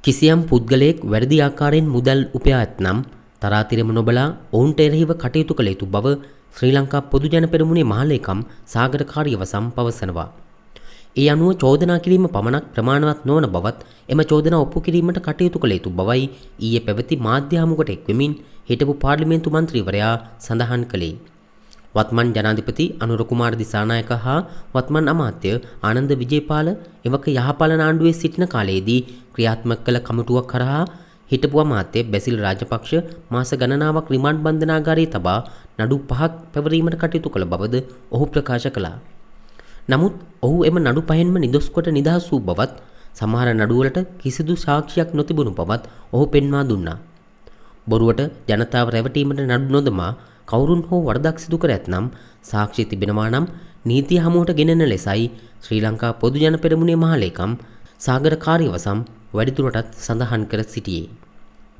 කිසියම් පුද්ගලයෙක් වැරදි ආකාරයෙන් මුදල් උපයා ඇතනම් තරාතිරම නොබලා ඔවුන්ට එරෙහිව කටයුතු කළ යුතු බව ශ්‍රී ලංකා පොදු ජන පෙරමුණේ මහලේකම් සාගර කාර්යවසම් පවසනවා. ඒ අනුව චෝදනා කිරීම පමණක් ප්‍රමාණවත් නොවන බවත් එම චෝදනා ඔප්පු කිරීමට කටයුතු කළ යුතු බවයි ඊයේ පැවති මාධ්‍ය හමුවකට එක්වෙමින් හිටපු පාර්ලිමේන්තු මන්ත්‍රීවරයා සඳහන් කළේ. වත්මන් ජනාධිපති අනුර කුමාර දිසානායක හා වත්මන් අමාත්‍ය ආනන්ද විජේපාල එවක යහපාලන ආණ්ඩුවේ සිටින කාලයේදී ක්‍රියාත්මක කළ කමිටුවක් කරහා හිටපු අමාත්‍ය බැසිල් රාජපක්ෂ මාස ගණනාවක් රිමාන්ඩ් බන්ධනාගාරයේ තබා නඩු 5ක් පැවරීමට කටයුතු කළ බවද ඔහු ප්‍රකාශ කළා. නමුත් ඔහු එම නඩු 5න්ම නිදොස් කොට නිදහස් වූ බවත් සමහර නඩුවලට කිසිදු සාක්ෂියක් නොතිබුණු බවත් ඔහු පෙන්වා දුන්නා. බොරුවට ජනතාව රැවටීමට නඩු නොදමා කවුරුන් හෝ වරදක් සිදු කර ඇතනම් සාක්ෂි තිබෙනවා නම් නීතිය හමුවට ගෙනෙන ලෙසයි ශ්‍රී ලංකා පොදු ජන පෙරමුණේ මහලේකම් සාගර කාර්යවසම් වැඩිදුරටත් සඳහන් කර සිටියේ.